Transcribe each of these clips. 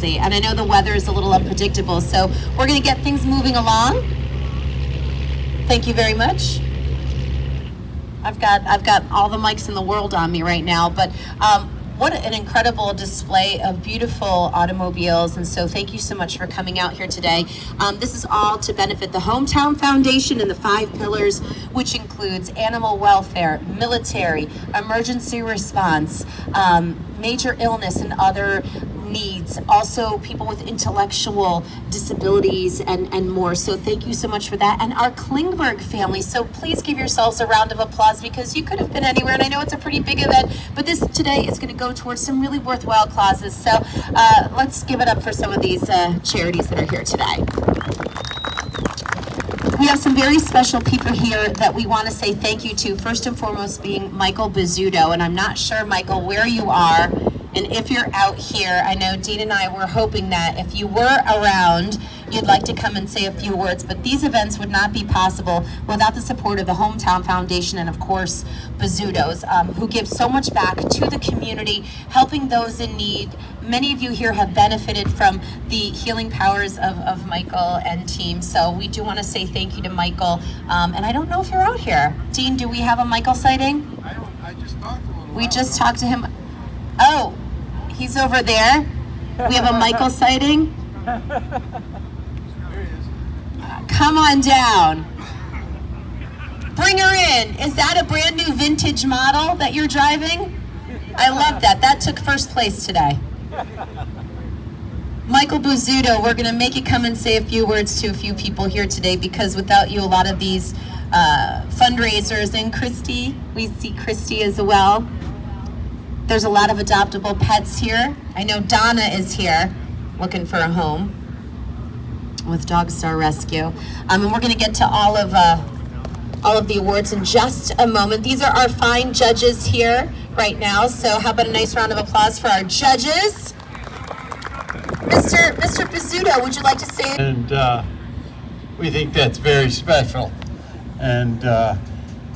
seriously. And I know the weather is a little unpredictable, so we're going to get things moving along. Thank you very much. I've got all the mics in the world on me right now, but what an incredible display of beautiful automobiles, and so thank you so much for coming out here today. This is all to benefit the Hometown Foundation and the 5 pillars, which includes animal welfare, military, emergency response, major illness and other needs, also people with intellectual disabilities and more. So thank you so much for that. And our Klingberg family, so please give yourselves a round of applause, because you could have been anywhere, and I know it's a pretty big event, but this today is going to go towards some really worthwhile causes. So let's give it up for some of these charities that are here today. We have some very special people here that we want to say thank you to, first and foremost being Michael Bizzuto. And I'm not sure, Michael, where you are. And if you're out here, I know Dean and I were hoping that if you were around, you'd like to come and say a few words, but these events would not be possible without the support of the Hometown Foundation and, of course, Bizzuto's, who give so much back to the community, helping those in need. Many of you here have benefited from the healing powers of Michael and team, so we do want to say thank you to Michael. And I don't know if you're out here. Dean, do we have a Michael sighting? I just talked to him. We just talked to him. Oh, he's over there. We have a Michael sighting. Come on down. Bring her in. Is that a brand new vintage model that you're driving? I love that. That took first place today. Michael Bizzuto, we're going to make you come and say a few words to a few people here today, because without you, a lot of these fundraisers, and Christy, we see Christy as well. There's a lot of adoptable pets here. I know Donna is here looking for a home with Dog Star Rescue. And we're going to get to all of the awards in just a moment. These are our fine judges here right now. So how about a nice round of applause for our judges? Mr. Bizzuto, would you like to say? And we think that's very special. And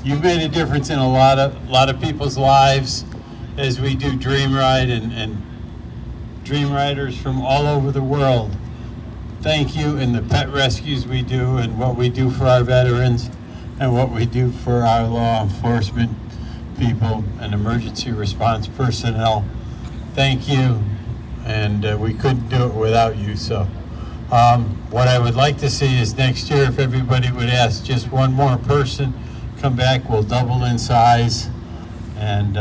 you've made a difference in a lot of people's lives as we do Dream Ride and Dream Riders from all over the world. Thank you, and the pet rescues we do, and what we do for our veterans, and what we do for our law enforcement people and emergency response personnel. Thank you, and we couldn't do it without you. So what I would like to see is next year, if everybody would ask just one more person, come back, we'll double in size. And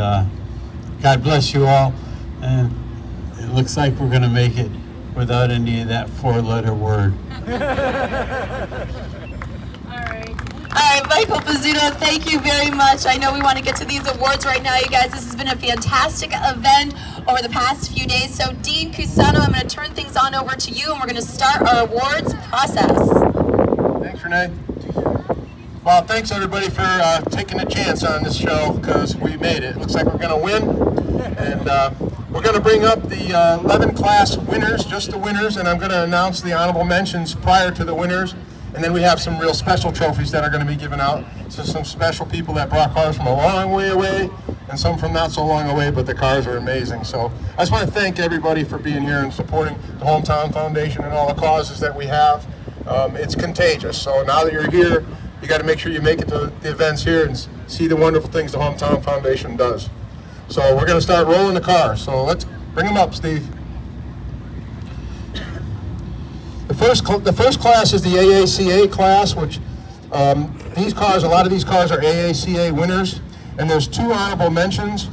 God bless you all, and it looks like we're going to make it without any of that 4-letter word. All right, Michael Bizzuto, thank you very much. I know we want to get to these awards right now, you guys. This has been a fantastic event over the past few days. So Dean Cusano, I'm going to turn things on over to you, and we're going to start our awards process. Thanks, Renee. Well, thanks everybody for taking a chance on this show, because we made it. Looks like we're going to win. And we're going to bring up the 11 class winners, just the winners, and I'm going to announce the honorable mentions prior to the winners. And then we have some real special trophies that are going to be given out. So some special people that brought cars from a long way away, and some from not so long away, but the cars are amazing. So I just want to thank everybody for being here and supporting the Hometown Foundation and all the causes that we have. It's contagious. So now that you're here, you got to make sure you make it to the events here and see the wonderful things the Hometown Foundation does. So we're going to start rolling the cars. So let's bring them up, Steve. The first class is the AACA class, which a lot of these cars are AACA winners, and there's 2 honorable mentions.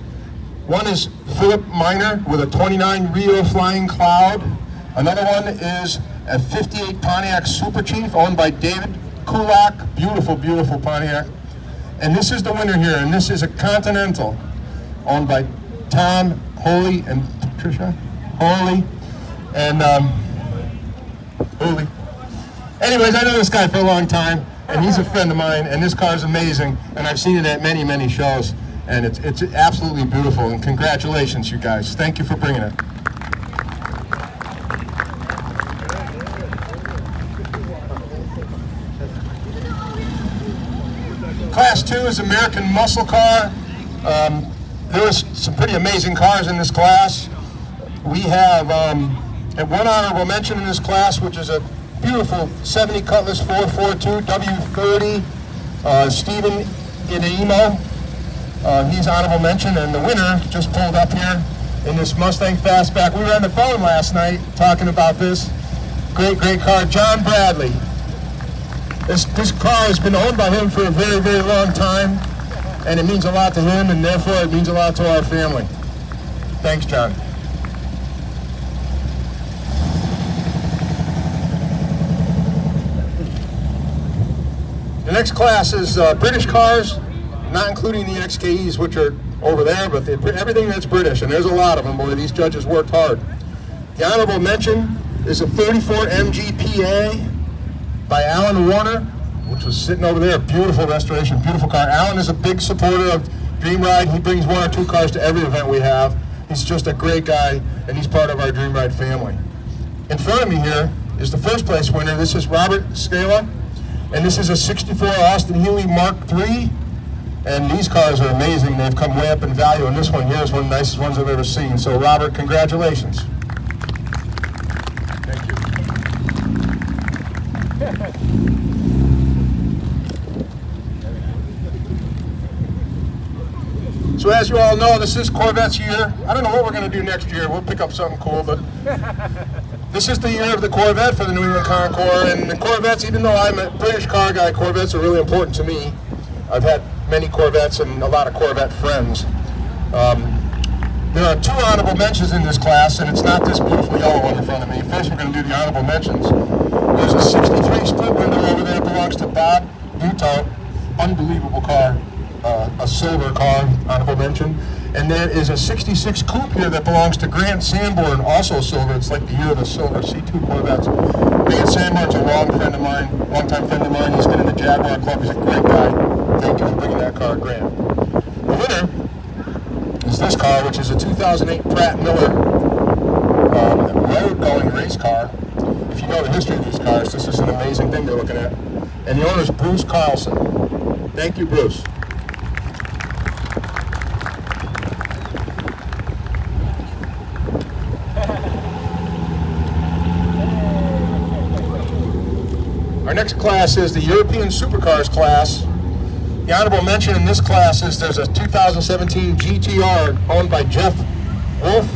One is Philip Miner with a 29 Rio Flying Cloud. Another one is a 58 Pontiac Super Chief owned by David Kulak. Beautiful, beautiful Pontiac. And this is the winner here, and this is a Continental owned by Tom Holy and Patricia Holy and Holy. Anyways, I know this guy for a long time, and he's a friend of mine, and this car is amazing, and I've seen it at many, many shows, and it's absolutely beautiful, and congratulations, you guys. Thank you for bringing it. Class 2 is American Muscle Car. There was some pretty amazing cars in this class. We have And one honorable mention in this class, which is a beautiful 70 Cutlass 442 W30 Stephen Inaimo. He's honorable mention, and the winner just pulled up here in this Mustang Fastback. We were on the phone last night talking about this. Great car, John Bradley. This car has been owned by him for a very, very long time, and it means a lot to him, and therefore it means a lot to our family. Thanks, John. The next class is British cars, not including the XKEs, which are over there, but everything that's British, and there's a lot of them. Boy, these judges worked hard. The honorable mention is a 34 MGPA by Alan Warner, which was sitting over there. Beautiful restoration, beautiful car. Alan is a big supporter of Dream Ride. He brings 1 or 2 cars to every event we have. He's just a great guy, and he's part of our Dream Ride family. In front of me here is the first place winner. This is Robert Scala, and this is a 64 Austin Healey Mark III. And these cars are amazing. They've come way up in value, and this one here is one of the nicest ones I've ever seen. So Robert, congratulations. Thank you. So as you all know, this is Corvette's year. I don't know what we're going to do next year. We'll pick up something cool, but this is the year of the Corvette for the New England Concourse. And the Corvettes, even though I'm a British car guy, Corvettes are really important to me. I've had many Corvettes and a lot of Corvette friends. There are 2 honorable mentions in this class, and it's not this beautiful yellow one in front of me. First, we're going to do the honorable mentions. There's a 63 split window over there, belongs to Bob Butow. Unbelievable car, a silver car, honorable mention. And there is a 66 coupe here that belongs to Grant Sanborn, also silver. It's like the year of the silver C2 Corvettes. Grant Sanborn's a longtime friend of mine. He's been in the Jaguar Club. He's a great guy. Thank you for bringing that car, Grant. The winner is this car, which is a 2008 Pratt Miller road-going race car. If you know the history of these cars, this is an amazing thing they're looking at. And the owner is Bruce Carlson. Thank you, Bruce. Our next class is the European Supercars class. The honorable mention in this class is there's a 2017 GTR owned by Jeff Wolf,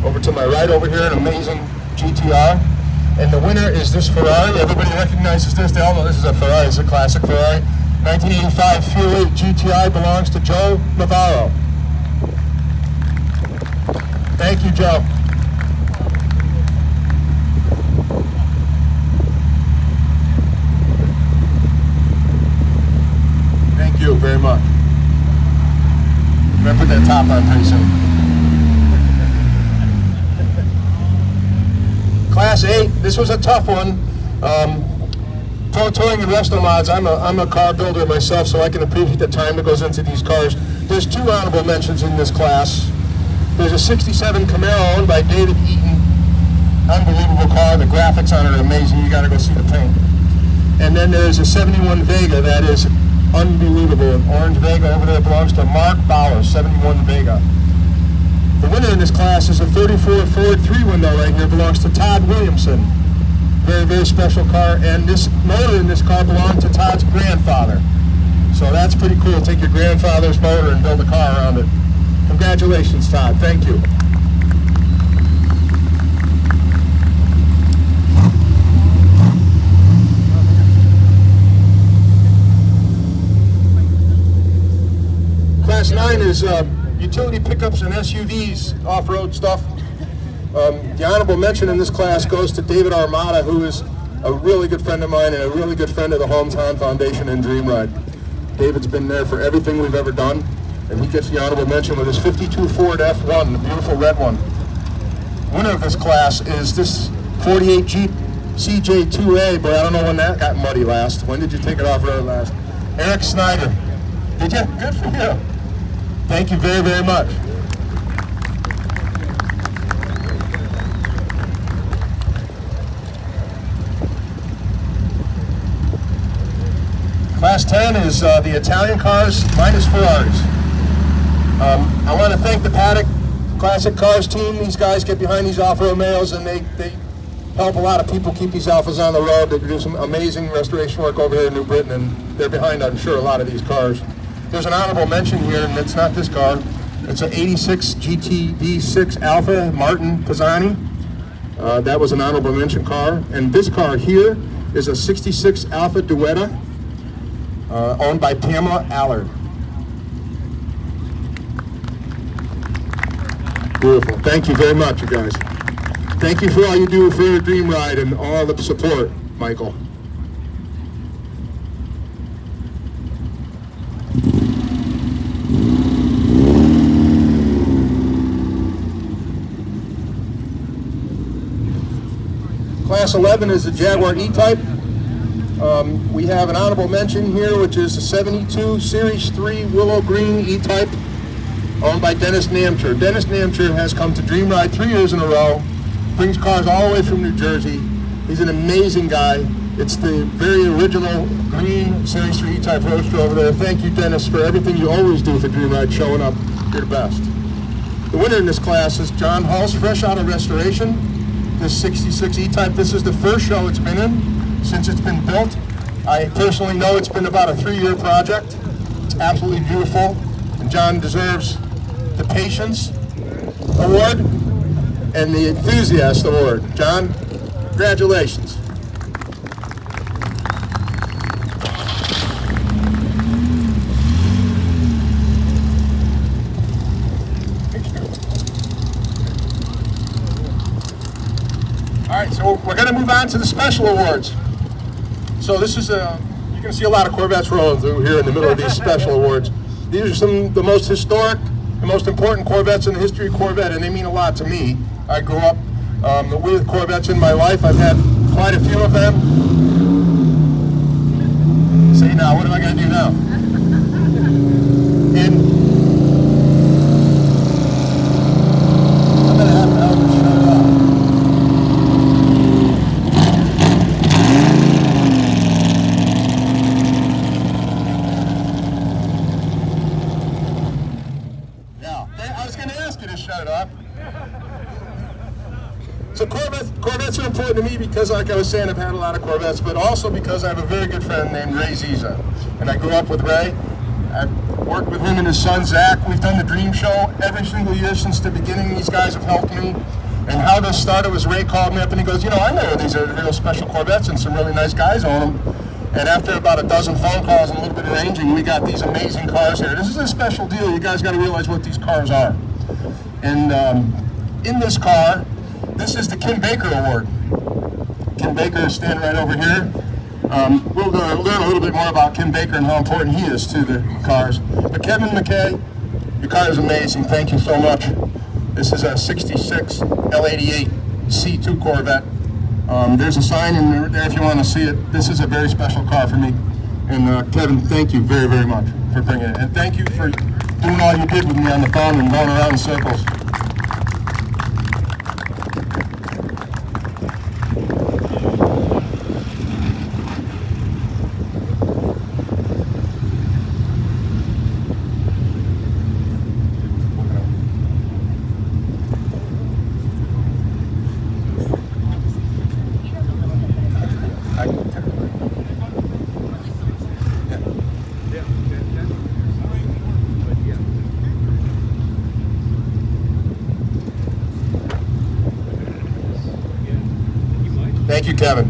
over to my right over here, an amazing GTR. And the winner is this Ferrari. Everybody recognizes this. They all know this is a Ferrari. It's a classic Ferrari. 1985 Fuel 8 GTI belongs to Joe Navarro. Thank you, Joe. Thank you very much. I'm going to put that top on pretty soon. Class 8, this was a tough one. Towing and resto mods, I'm a car builder myself, so I can appreciate the time that goes into these cars. There's 2 honorable mentions in this class. There's a 67 Camaro owned by David Eaton. Unbelievable car, the graphics on it are amazing, you gotta go see the paint. And then there's a 71 Vega that is unbelievable. An orange Vega over there belongs to Mark Bauer, 71 Vega. The winner in this class is a 34 Ford 3-window right here, belongs to Todd Williamson. Very, very special car, and this motor in this car belonged to Todd's grandfather. So that's pretty cool. Take your grandfather's motor and build a car around it. Congratulations, Todd. Thank you. Class 9 is utility pickups and SUVs, off-road stuff. The honorable mention in this class goes to David Armada, who is a really good friend of mine and a really good friend of the Hometown Foundation and Dream Ride. David's been there for everything we've ever done, and he gets the honorable mention with his 52 Ford F1, the beautiful red one. Winner of this class is this 48 Jeep CJ2A, but I don't know when that got muddy last. When did you take it off road last? Eric Snyder. Did you? Good for you. Thank you very, very much. Class 10 is the Italian cars minus Ferraris. I want to thank the paddock Classic Cars team, these guys get behind these Alfa Romeos and they help a lot of people keep these Alfas on the road. They do some amazing restoration work over here in New Britain, and they're behind, I'm sure, a lot of these cars. There's an honorable mention here, and it's not this car. It's an 86 GT V6 Alfa, Martin Pisani. That was an honorable mention car. And this car here is a 66 Alfa Duetta, owned by Pamela Allard. Beautiful. Thank you very much, you guys. Thank you for all you do for Dream Ride and all the support, Michael. Class 11 is the Jaguar E-Type. We have an honorable mention here, which is the 72 Series 3 Willow Green E-Type, owned by Dennis Namcher. Dennis Namcher has come to Dream Ride 3 years in a row, brings cars all the way from New Jersey. He's an amazing guy. It's the very original green Series 3 E-Type Roadster over there. Thank you, Dennis, for everything you always do for Dream Ride, showing up. You're the best. The winner in this class is John Hulse, fresh out of restoration. This 66 E-Type, this is the first show it's been in since it's been built. I personally know it's been about a 3-year project. It's absolutely beautiful, and John deserves the Patience Award and the Enthusiast Award. John, congratulations. All right, so we're going to move on to the special awards. So this is you're going to see a lot of Corvettes rolling through here in the middle of these special awards. These are some of the most historic, the most important Corvettes in the history of Corvette, and they mean a lot to me. I grew up with Corvettes in my life. I've had quite a few of them. Say now, what am I going to do now? And I'm going to have to help her shut it off. So Corvettes are important to me because, like I was saying, I've had a lot of Corvettes, but also because I have a very good friend named Ray Ziza. And I grew up with Ray. I've worked with him and his son, Zach. We've done the Dream Show every single year since the beginning. These guys have helped me. And how this started was Ray called me up and he goes, you know, I know these are real special Corvettes and some really nice guys own them. And after about a dozen phone calls and a little bit of arranging, we got these amazing cars here. This is a special deal. You guys got to realize what these cars are. And in this car, this is the Kim Baker Award. Kim Baker is standing right over here. We'll learn a little bit more about Kim Baker and how important he is to the cars. But Kevin McKay, your car is amazing. Thank you so much. This is a 66 L88 C2 Corvette. There's a sign in there if you want to see it. This is a very special car for me. And Kevin, thank you very, very much for bringing it. And thank you for doing all you did with me on the phone and going around in circles. Thank you, Kevin.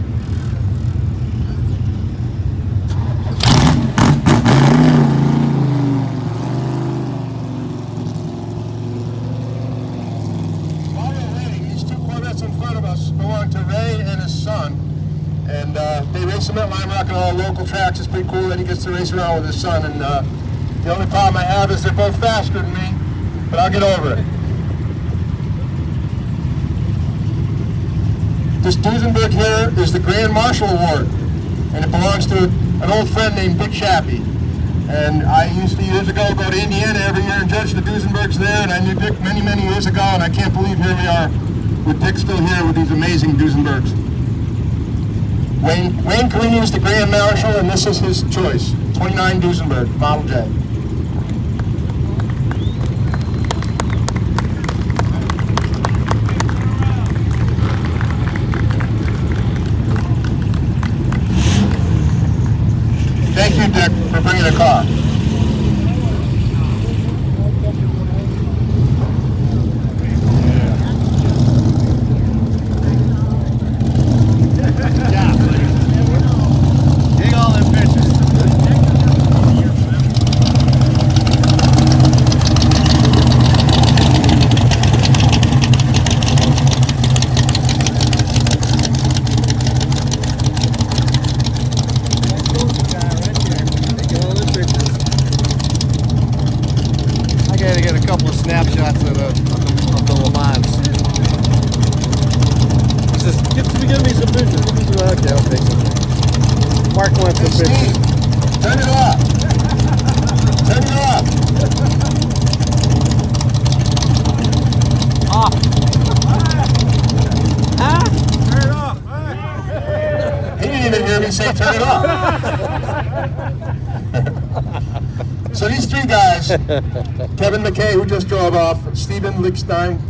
While we're waiting, these two Corvettes in front of us belong to Ray and his son. And they race them at Lime Rock and all local tracks. It's pretty cool that he gets to race around with his son. And the only problem I have is they're both faster than me, but I'll get over it. This Duesenberg here is the Grand Marshal Award, and it belongs to an old friend named Dick Shappy. And I used to years ago go to Indiana every year and judge the Duesenbergs there, and I knew Dick many, many years ago, and I can't believe here we are with Dick still here with these amazing Duesenbergs. Wayne Carini is the Grand Marshal, and this is his choice, 29 Duesenberg, Model J. the car. Snapshots of the Le Mans. He says, give me some pictures. Okay, I'll take some. Mark wants some Steve, pictures. turn it off. Turn it off. Off. Turn it off. He didn't even hear me say turn it off. So these three guys, Kevin McKay, who just drove off, Stephen Lickstein,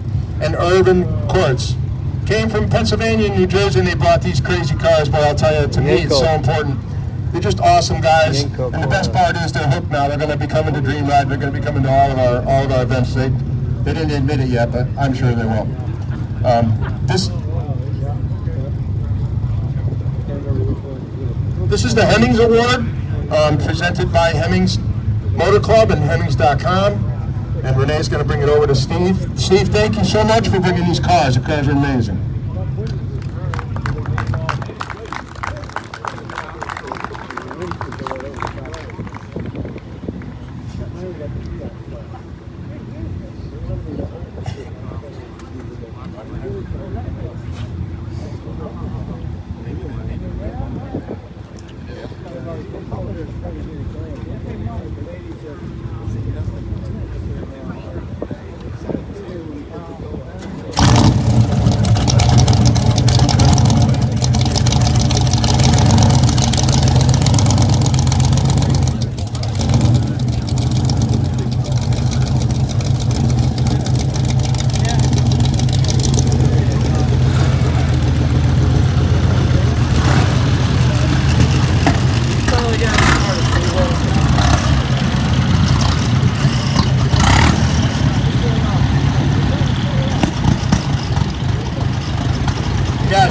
and Irvin Kurtz, came from Pennsylvania and New Jersey, and they brought these crazy cars. But I'll tell you, to me, it's so important. They're just awesome guys, and the best part is they're hooked now. They're going to be coming to Dream Ride. They're going to be coming to all of our events. They didn't admit it yet, but I'm sure they will. This is the Hemmings Award, presented by Hemmings Motor Club and Hemmings.com, and Renee's going to bring it over to Steve. Steve, thank you so much for bringing these cars. The cars are amazing.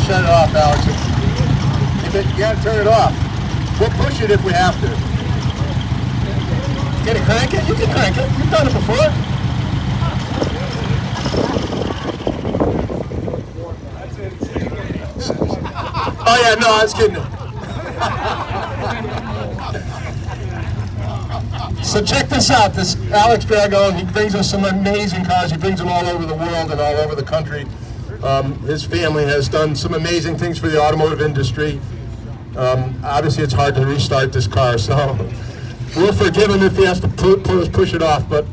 Shut it off, Alex. You gotta turn it off. We'll push it if we have to. Can you crank it? You can crank it. You've done it before. Oh yeah, no, I was kidding. So check this out. This Alex Dragon, he brings us some amazing cars. He brings them all over the world and all over the country. His family has done some amazing things for the automotive industry. Obviously, it's hard to restart this car, so we'll forgive him if he has to push it off. But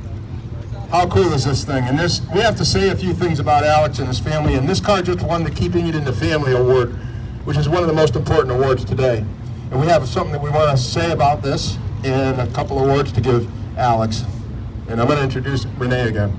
how cool is this thing? And we have to say a few things about Alex and his family. And this car just won the Keeping It in the Family Award, which is one of the most important awards today. And we have something that we want to say about this and a couple of awards to give Alex. And I'm going to introduce Renee again.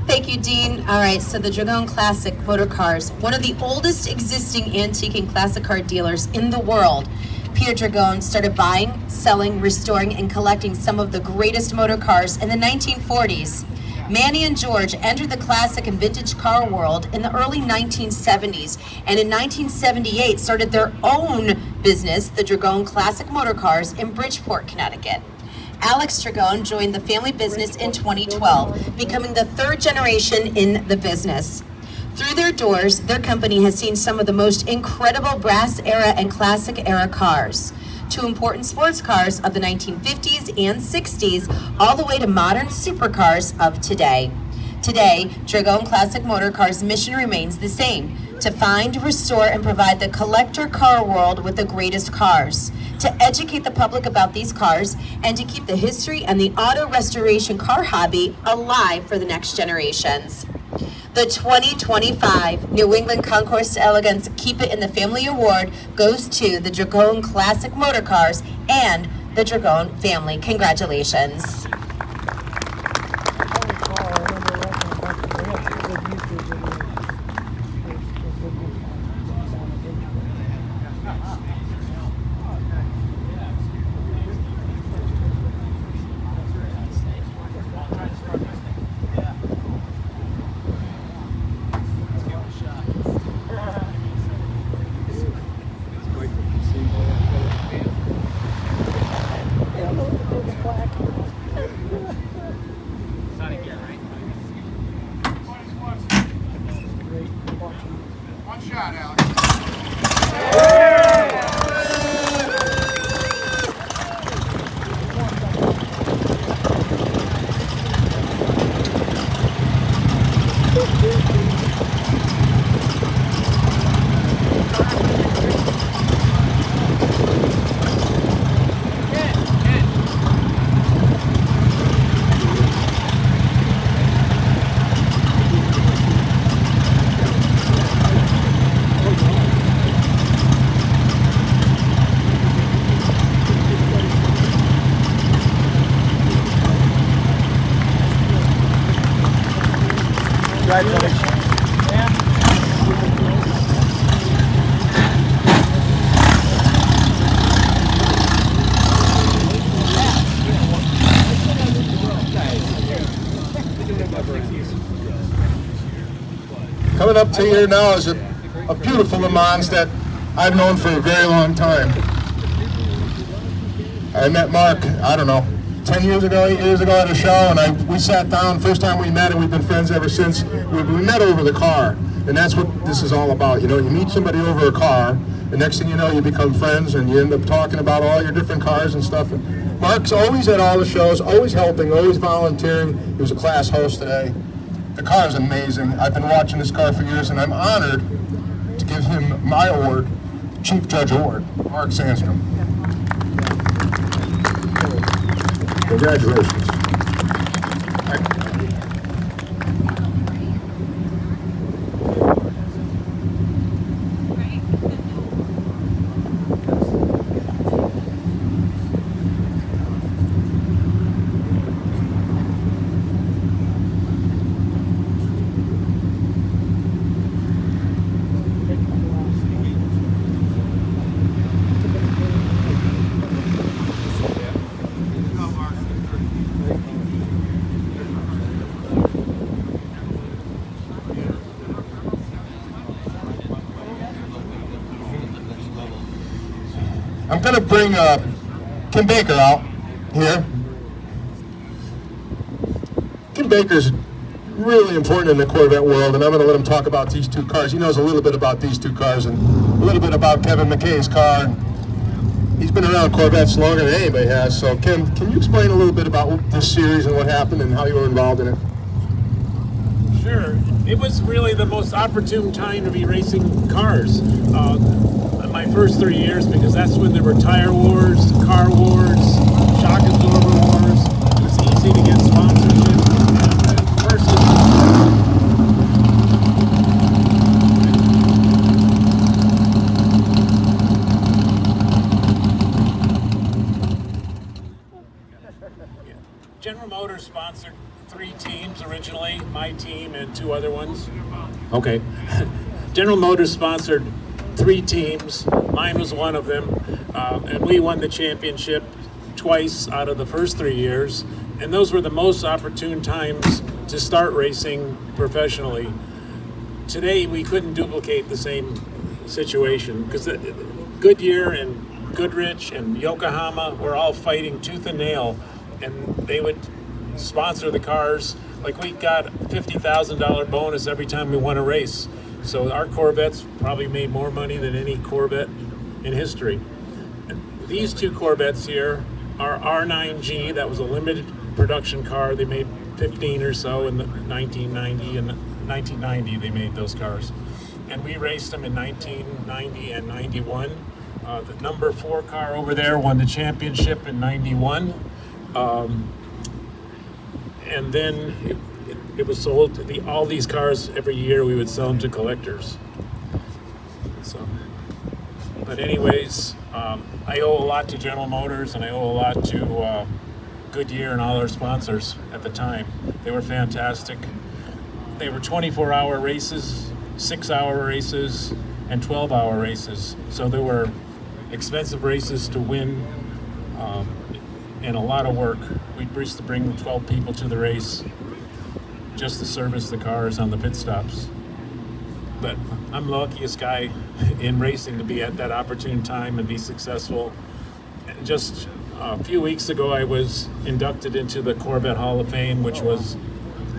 Thank you, Dean. All right, so the Dragon Classic Motor Cars, one of the oldest existing antique and classic car dealers in the world. Peter Dragon started buying, selling, restoring, and collecting some of the greatest motor cars in the 1940s. Manny and George entered the classic and vintage car world in the early 1970s, and in 1978 started their own business, the Dragon Classic Motor Cars, in Bridgeport, Connecticut. Alex Dragon joined the family business in 2012, becoming the third generation in the business. Through their doors, their company has seen some of the most incredible brass era and classic era cars, to important sports cars of the 1950s and 60s, all the way to modern supercars of today. Today, Dragon Classic Motor Cars' mission remains the same: to find, restore, and provide the collector car world with the greatest cars, to educate the public about these cars, and to keep the history and the auto restoration car hobby alive for the next generations. The 2025 New England Concourse to Elegance Keep It in the Family Award goes to the Dragon Classic Motor Cars and the Dragon family. Congratulations. Coming up to here now is a beautiful Le Mans that I've known for a very long time. I met Mark, I don't know, 10 years ago, 8 years ago at a show, and we sat down. First time we met, and we've been friends ever since. We met over the car, and that's what this is all about. You know, you meet somebody over a car, the next thing you know, you become friends, and you end up talking about all your different cars and stuff. And Mark's always at all the shows, always helping, always volunteering. He was a class host today. The car is amazing. I've been watching this car for years, and I'm honored to give him my award, Chief Judge Award, Mark Sandstrom. Congratulations. I'm going to bring Kim Baker out here. Kim Baker's really important in the Corvette world, and I'm going to let him talk about these two cars. He knows a little bit about these two cars and a little bit about Kevin McKay's car. He's been around Corvettes longer than anybody has. So, Kim, can you explain a little bit about this series and what happened and how you were involved in it? Sure. It was really the most opportune time to be racing cars. My first 3 years, because that's when there were tire wars, car wars, shock absorber wars. It was easy to get sponsorship. General Motors sponsored 3 teams originally, my team and 2 other ones. Okay. General Motors sponsored 3 teams. Mine was one of them, and we won the championship twice out of the first 3 years, and those were the most opportune times to start racing professionally. Today we couldn't duplicate the same situation because Goodyear and Goodrich and Yokohama were all fighting tooth and nail, and they would sponsor the cars. Like, we got a $50,000 bonus every time we won a race. So our Corvettes probably made more money than any Corvette in history. These 2 Corvettes here are R9G. That was a limited production car. They made 15 or so in the 1990 they made those cars. And we raced them in 1990 and 91. The number 4 car over there won the championship in 91. And then it was sold to all these cars every year. We would sell them to collectors. So, but anyways, I owe a lot to General Motors, and I owe a lot to Goodyear and all our sponsors at the time. They were fantastic. They were 24-hour races, 6-hour races, and 12-hour races. So there were expensive races to win, and a lot of work. We used to bring 12 people to the race just to service the cars on the pit stops. But I'm the luckiest guy in racing to be at that opportune time and be successful. Just a few weeks ago, I was inducted into the Corvette Hall of Fame, which was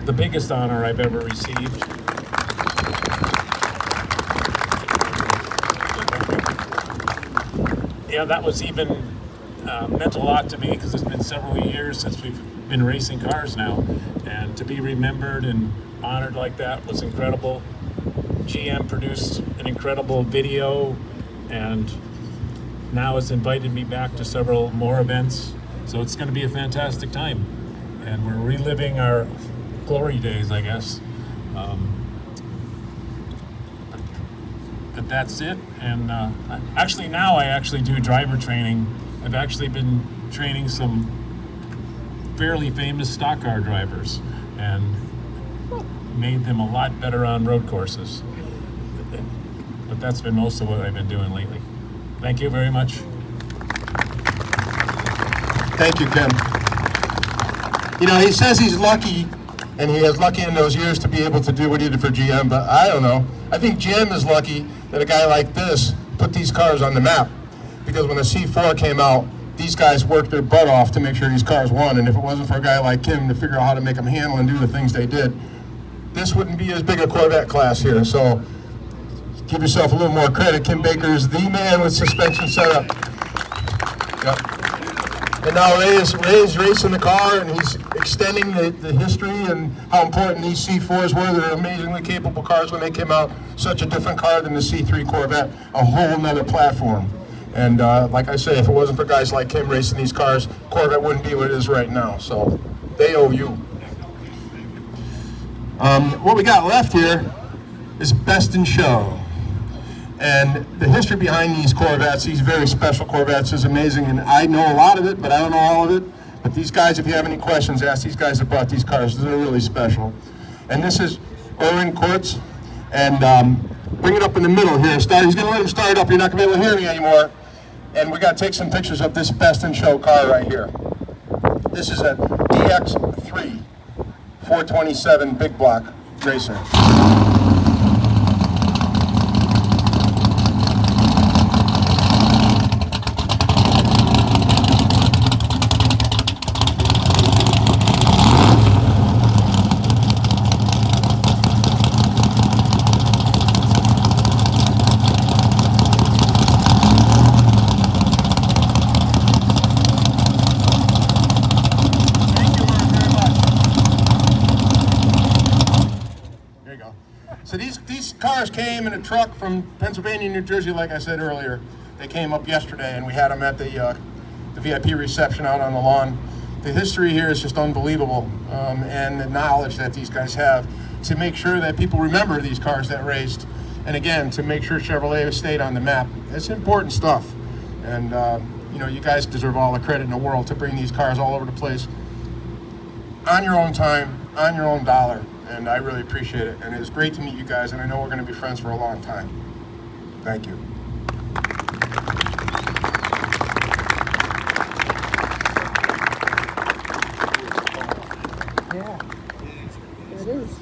the biggest honor I've ever received. Yeah, that was even meant a lot to me because it's been several years since we've been racing cars now, and to be remembered and honored like that was incredible. GM produced an incredible video and now has invited me back to several more events, so it's going to be a fantastic time, and we're reliving our glory days, I guess. But that's it. And actually now I actually do driver training. I've actually been training some fairly famous stock car drivers, and made them a lot better on road courses. But that's been most of what I've been doing lately. Thank you very much. Thank you, Ken. You know, he says he's lucky, and he has lucky in those years to be able to do what he did for GM, but I don't know. I think GM is lucky that a guy like this put these cars on the map, because when the C4 came out, these guys worked their butt off to make sure these cars won, and if it wasn't for a guy like Kim to figure out how to make them handle and do the things they did, this wouldn't be as big a Corvette class here. So give yourself a little more credit. Kim Baker is the man with suspension setup. Yep. And now Ray's racing the car, and he's extending the history and how important these C4s were. They're amazingly capable cars when they came out. Such a different car than the C3 Corvette, a whole nother platform. And like I say, if it wasn't for guys like Kim racing these cars, Corvette wouldn't be what it is right now. So they owe you. What we got left here is Best in Show. And the history behind these Corvettes, these very special Corvettes, is amazing. And I know a lot of it, but I don't know all of it. But these guys, if you have any questions, ask these guys that brought these cars. They're really special. And this is Oren Kurtz. And bring it up in the middle here. He's going to let him start it up. You're not going to be able to hear me anymore. And we got to take some pictures of this Best in Show car right here. This is a DX3 427 big block racer. So these cars came in a truck from Pennsylvania, New Jersey, like I said earlier. They came up yesterday, and we had them at the VIP reception out on the lawn. The history here is just unbelievable, and the knowledge that these guys have to make sure that people remember these cars that raced, and again, to make sure Chevrolet stayed on the map. It's important stuff, and you know, you guys deserve all the credit in the world to bring these cars all over the place on your own time, on your own dollar. And I really appreciate it. And it was great to meet you guys, and I know we're going to be friends for a long time. Thank you. Yeah, it is.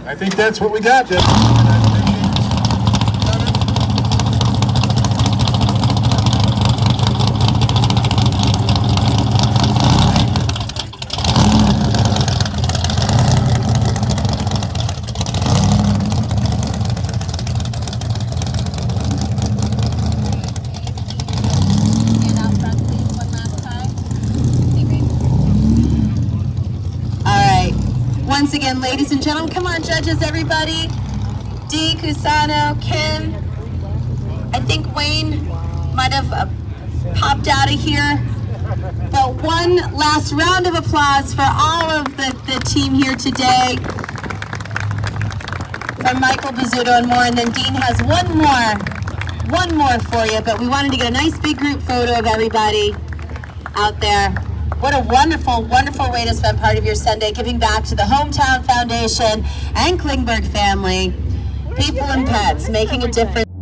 I think that's what we got, Deb. Once again, ladies and gentlemen, come on, judges, everybody. Dee, Cusano, Kim. I think Wayne might have popped out of here. But one last round of applause for all of the team here today. From Michael Bizzuto and more. And then Dean has one more for you. But we wanted to get a nice big group photo of everybody out there. What a wonderful, wonderful way to spend part of your Sunday, giving back to the Hometown Foundation and Klingberg family. People and pets, making a difference.